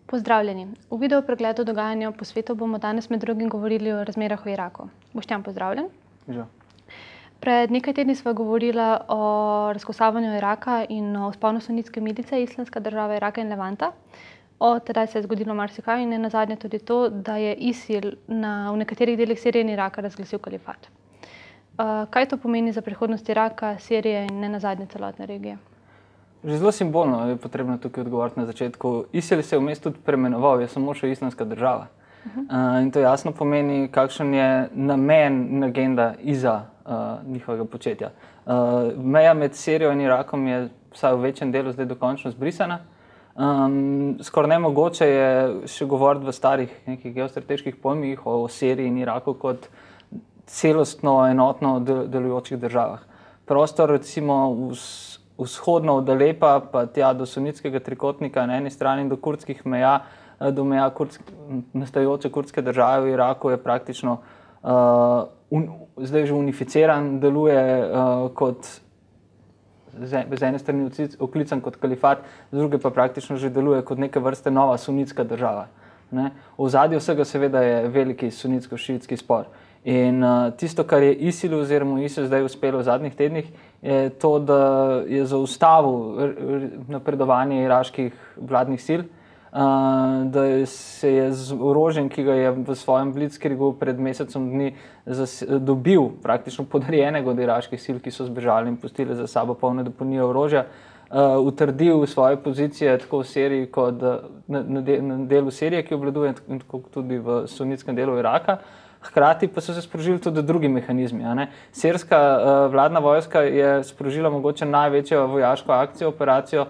Pozdravljeni. V video pregledu dogajanja po svetu bomo danes med drugim govorili o razmerah v Iraku. Boštjan, pozdravljen. Že. Pred nekaj tedni sva govorila o razkosavanju Iraka in o vzponu sunitske milice Islamska država Iraka in Levanta. Od tedaj se je zgodilo marsikaj in nenazadnje tudi to, da je ISIL v nekaterih delih Sirije in Iraka razglasil kalifat. Kaj to pomeni za prihodnost Iraka, Sirije in nenazadnje celotne regije? Že zelo simbolno je potrebno tukaj odgovoriti na začetku. ISIL se je vmes tudi preimenoval, je samo še Islamska država. In to jasno pomeni, kakšen je namen in agenda iza njihovega početja. Meja med Sirijo in Irakom je vsaj v večjem delu zdaj dokončno zbrisana. Skoraj nemogoče je še govoriti v starih nekih geostrateških pojmih o Siriji in Iraku kot celostno, enotno delujočih državah. Prostor recimo vzhodno od Alepa pa tja do sunitskega trikotnika na eni strani in do kurdskih meja, do meja nastajajoče kurdske države v Iraku je praktično zdaj že unificiran, deluje kot z ene strani oklican kot kalifat, z druge pa praktično že deluje kot neke vrste nova sunitska država. V ozadju vsega seveda je veliki sunitsko-šiitski spor. In tisto, kar je ISIL oziroma ISIL zdaj uspelo v zadnjih tednih, je to, da je zaustavil napredovanje iraških vladnih sil, da se je z orožjem, ki ga je v svojem blitzkriegu pred mesecem dni dobil, praktično podarjenega od iraških sil, ki so zbežali in pustili za sabo polne deponije orožja, utrdil svoje pozicije tako v Siriji kot na delu Sirije, ki obvladuje, in tudi v sunitskem delu Iraka. Hkrati pa so se sprožili tudi drugi mehanizmi. Sirska vladna vojska je sprožila mogoče največjo vojaško akcijo, operacijo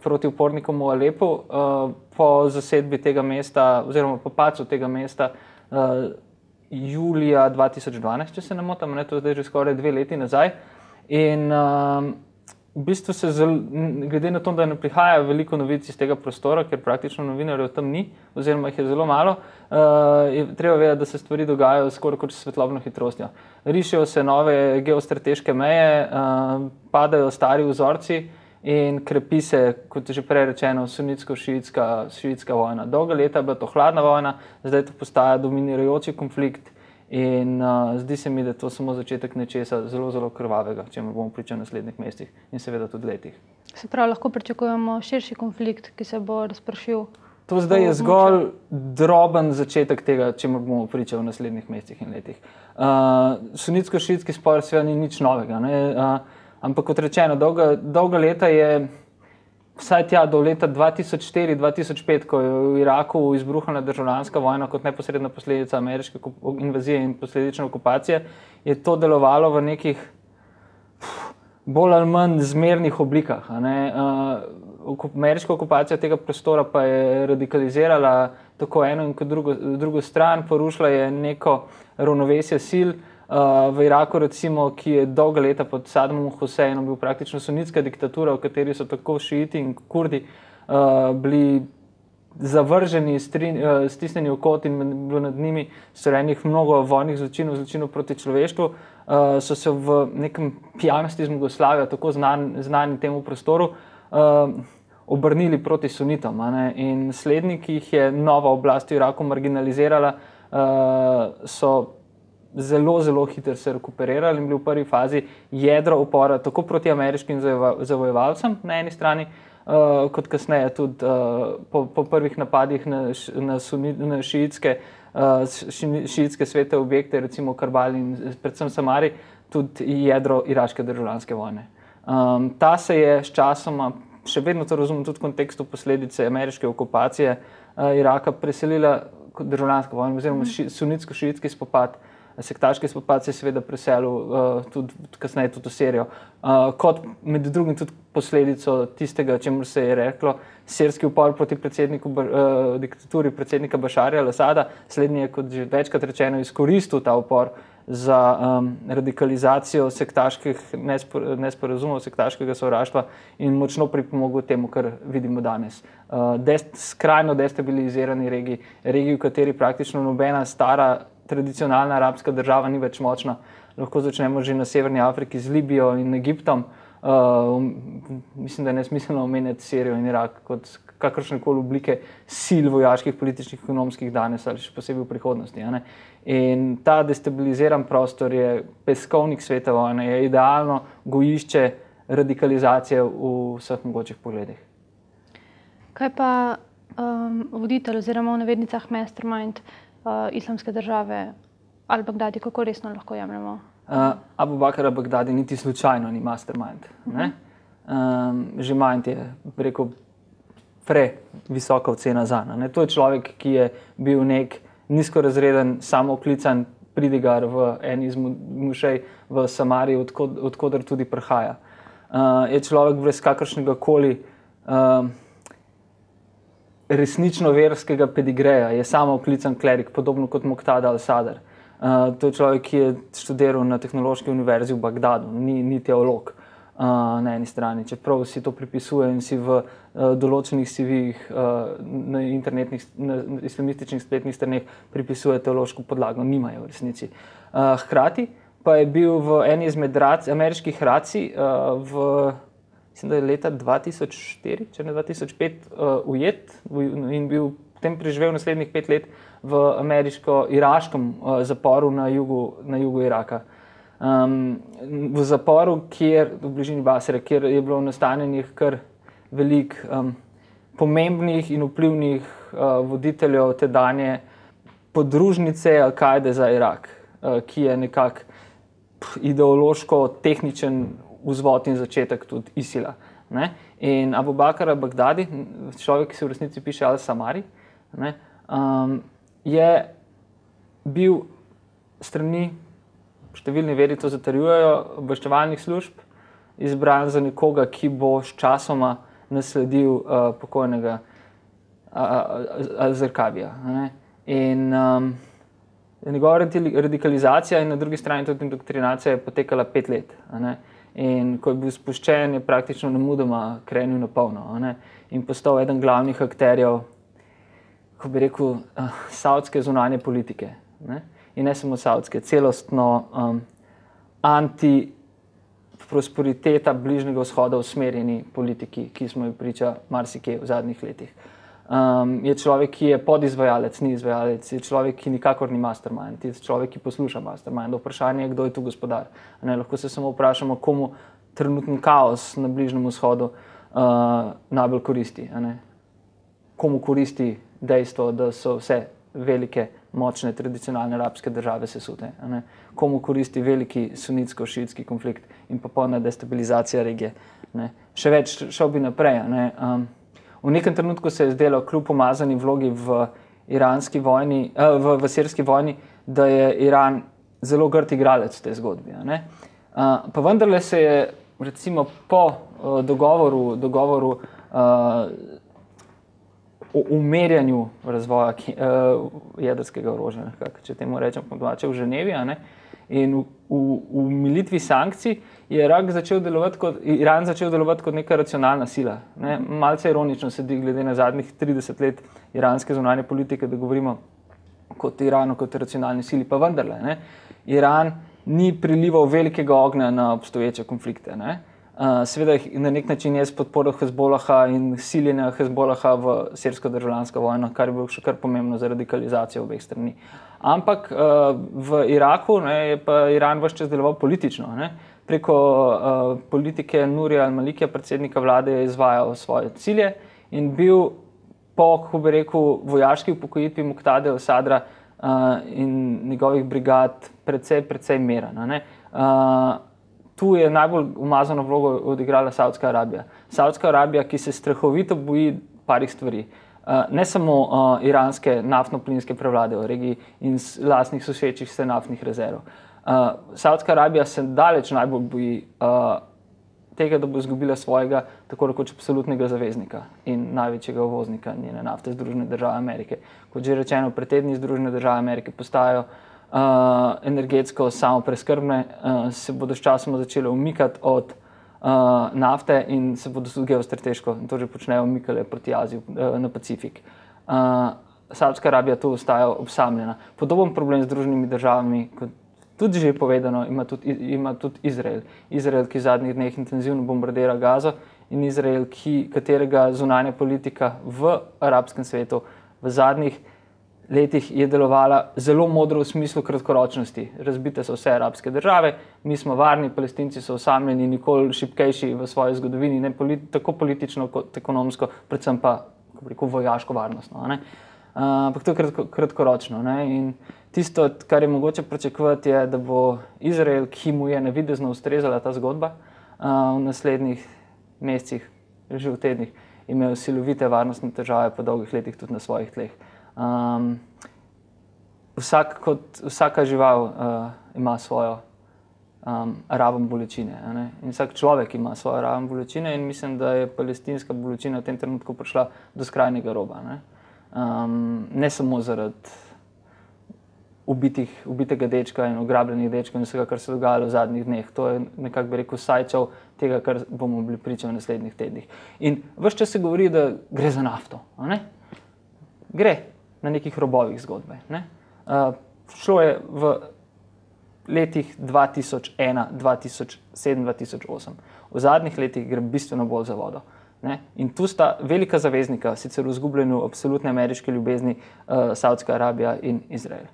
proti upornikom v Alepu po zasedbi tega mesta oziroma po padcu tega mesta julija 2012, če se ne motim, to je zdaj že skoraj 2 leti nazaj. In v bistvu se glede na to, da ne prihaja veliko novic iz tega prostora, ker praktično novinarjev tam ni, oziroma jih je zelo malo, je treba vedeti, da se stvari dogajajo skoraj kot s svetlobno hitrostjo. Rišejo se nove geostrateške meje, padajo stari vzorci in krepi se, kot je že prej rečeno, sunitsko-šiitska vojna. Dolga leta je bila to hladna vojna, zdaj to postaja dominirajoči konflikt. In zdi se mi, da je to samo začetek nečesa zelo, zelo krvavega, čemu bomo pričali v naslednjih mesecih in seveda tudi letih. Se pravi, lahko pričakujemo širši konflikt, ki se bo razpršil? To zdaj je zgolj droben začetek tega, čemu bomo pričali v naslednjih mesecih in letih. Sunitsko-šiitski spor seveda ni nič novega, ampak kot rečeno, dolga leta je vsaj tja do leta 2004-2005, ko je v Iraku izbruhnila državljanska vojna kot neposredna posledica ameriške invazije in posledične okupacije, je to delovalo v nekih bolj ali manj zmernih oblikah. Ameriška okupacija tega prostora pa je radikalizirala tako eno in kot drugo stran, porušila je neko ravnovesje sil. V Iraku recimo, ki je dolga leta pod Saddamom Huseinom bil praktično sunitska diktatura, v kateri so tako šiiti in kurdi bili zavrženi, stisnjeni v kot in bilo nad njimi storjenih mnogo vojnih zločinov proti človeštvu, so se v nekem pijanosti z Jugoslavije, tako znani temu prostoru, obrnili proti sunitom. In slednji, ki jih je nova oblast v Iraku marginalizirala, so zelo, zelo hitro se rekuperirali in bili v prvi fazi jedro upora tako proti ameriškim zavojevalcem na eni strani, kot kasneje tudi po prvih napadih na šiitske svete objekte, recimo Karbali in predvsem Samari, tudi jedro iraške državljanske vojne. Ta se je s časoma, še vedno to razumem tudi v kontekstu posledice ameriške okupacije Iraka, preselila kot državljanska vojna oziroma sunitsko-šiitski spopad. Sektaški spopad se je seveda preselil kasneje tudi v Sirijo. Kot med drugim tudi posledico tistega, čemu se je reklo, sirski upor proti diktaturi predsednika Bašarja al-Asada. Slednji je, kot že večkrat rečeno, izkoristil ta upor za radikalizacijo sektaških nesporazumov, sektaškega sovraštva in močno pripomogel temu, kar vidimo danes. Skrajno destabilizirani regiji, v kateri praktično nobena stara tradicionalna arabska država ni več močna. Lahko začnemo že na Severni Afriki z Libijo in Egiptom. Mislim, da je nesmiselno omenjati Sirijo in Irak kot kakršnekoli oblike sil vojaških, političnih, ekonomskih danes ali še posebej v prihodnosti. In ta destabiliziran prostor je peskovnik svete vojne, je idealno gojišče radikalizacije v vseh mogočih pogledih. Kaj pa voditelj oziroma v navednicah mastermind Islamske države al-Baghdadi, kako resno lahko jemljemo? Abu Bakr al-Baghdadi niti slučajno ni mastermind. Že mind je, rekel, visoka ocena zanj. To je človek, ki je bil nek nizkorazreden, samooklican pridigar v eni izmed mošej v Samariji, odkoder tudi prihaja. Je človek brez kakršnega koli resnično verskega pedigreja, je samooklican klerik, podobno kot Muqtada al-Sadr. To je človek, ki je študiral na Tehnološki univerzi v Bagdadu, ni teolog na eni strani. Čeprav si to pripisuje in si v določenih CV-jih na islamističnih spletnih straneh pripisuje teološko podlago, nimajo v resnici. Hkrati pa je bil v eni izmed ameriških racij mislim, da je leta 2004, če ne 2005, ujet in bil potem preživel naslednjih 5 let v ameriško-iraškem zaporu na jugu Iraka. V zaporu, v bližini Basre, kjer je bilo nastanjenih kar veliko pomembnih in vplivnih voditeljev tedanje podružnice Al-Kaide za Irak, ki je nekako ideološko-tehničen vzvod in začetek tudi ISIL-a. In Abu Bakr al-Baghdadi, človek, ki se v resnici piše al-Samari, je bil strani, številni veri to zatrjujejo, obveščevalnih služb, izbran za nekoga, ki bo sčasoma nasledil pokojnega al-Zarqabija. In njegova radikalizacija in na drugi strani tudi indoktrinacija je potekala 5 let. In ko je bil spuščen, je praktično nemudoma krenil na polno in postal eden glavnih akterjev, ko bi rekel, savdske zunanje politike. In ne samo savdske, celostno anti-prosperiteta Bližnjega vzhoda usmerjeni politiki, ki smo jo priča marsikje v zadnjih letih. Je človek, ki je podizvajalec, ni izvajalec, je človek, ki nikakor ni mastermind, je človek, ki posluša mastermind. Vprašanje je, kdo je tu gospodar. Lahko se samo vprašamo, komu trenutni kaos na Bližnjem vzhodu najbolj koristi. Komu koristi dejstvo, da so vse velike, močne, tradicionalne arabske države sesute. Komu koristi veliki sunitsko-šiitski konflikt in popolna destabilizacija regije. Še več, šel bi naprej. V nekem trenutku se je zdelo, kljub umazani vlogi v sirski vojni, da je Iran zelo grd igralec v tej zgodbi. Pa vendarle se je, recimo, po dogovoru o umerjanju razvoja jedrskega orožja, če temu rečem po domače, v Ženevi, in v umilitvi sankcij je Iran začel delovati kot neka racionalna sila. Malce ironično se glede na zadnjih 30 let iranske zunanje politike, da govorimo kot Iranu, kot racionalni sili, pa vendarle. Iran ni prilival velikega ognja na obstoječe konflikte. Seveda na nek način je s podporo Hezbolaha in siljenja Hezbolaha v sirsko državljansko vojno, kar je bilo še kar pomembno za radikalizacijo obeh strani. Ampak v Iraku je pa Iran ves čas deloval politično. Preko politike Nurija al-Malikija, predsednika vlade, je izvajal svoje cilje in bil po, kako bi rekel, vojaški upokojitvi Muqtade al-Sadra in njegovih brigad precej miren. Tu je najbolj umazano vlogo odigrala Saudska Arabija. Saudska Arabija, ki se strahovito boji parih stvari. Ne samo iranske naftno-plinske prevlade v regiji in lastnih sosečih se naftnih rezerv. Saudska Arabija se daleč najbolj boji tega, da bo izgubila svojega tako rekoč absolutnega zaveznika in največjega uvoznika njene nafte, Združene države Amerike. Kot že rečeno, pred tedni Združene države Amerike postajajo energetsko samopreskrbne, se bodo sčasoma začele umikati od nafte in se bodo tudi geostrateško, to že počnejo, umikale proti Aziji na Pacifik. Saudska Arabija tu ostaja obsamljena. Podoben problem z Združenimi državami, kot tudi že povedano, ima tudi Izrael. Izrael, ki v zadnjih dneh intenzivno bombardira Gazo in Izrael, katerega zunanja politika v arabskem svetu v zadnjih letih je delovala zelo modro v smislu kratkoročnosti. Razbite so vse arabske države, mi smo varni, Palestinci so osamljeni, nikoli šibkejši v svoji zgodovini, ne tako politično kot ekonomsko, predvsem pa vojaško varnostno. Ampak to je kratkoročno. In tisto, kar je mogoče pričakovati, je, da bo Izrael, ki mu je navidezno ustrezala ta zgodba, v naslednjih mesecih, že v tednih, imel silovite varnostne težave po dolgih letih tudi na svojih tleh. Vsaka žival ima svojo raven bolečine, in vsak človek ima svojo raven bolečine in mislim, da je palestinska bolečina v tem trenutku prišla do skrajnega roba. Ne samo zaradi ubitega dečka in ugrabljenih dečkov in vsega, kar se je dogajalo v zadnjih dneh. To je nekako, bi rekel, sajčev tega, kar bomo bili priča v naslednjih tednih. In ves čas se govori, da gre za nafto. Gre na nekih robovih zgodbe. Šlo je v letih 2001, 2007, 2008. V zadnjih letih gre bistveno bolj za vodo. In tu sta velika zaveznika, sicer v izgubljenju absolutne ameriške ljubezni, Saudska Arabija in Izrael.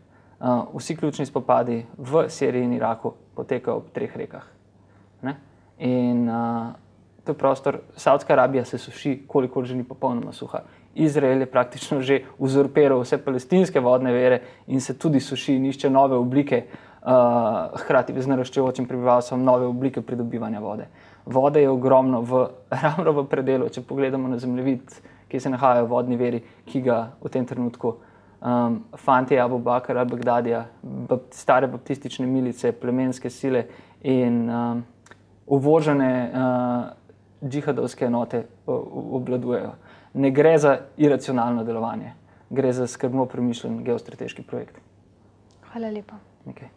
Vsi ključni spopadi v Siriji in Iraku potekajo ob 3 rekah. In to je prostor, Saudska Arabija se suši, kolikor že ni popolnoma suha. Izrael je praktično že uzurpiral vse palestinske vodne vere in se tudi suši in išče nove oblike, hkrati z naraščajočim prebivalstvom, nove oblike pridobivanja vode. Vode je ogromno ravno v predelu, če pogledamo na zemljevid, kjer se nahajajo vodni viri, ki ga v tem trenutku fantje Abu Bakr al-Baghdadija, stare baptistične milice, plemenske sile in uvožene džihadovske enote obvladujejo. Ne gre za iracionalno delovanje, gre za skrbno premišljen geostrateški projekt. Hvala lepa. Okay.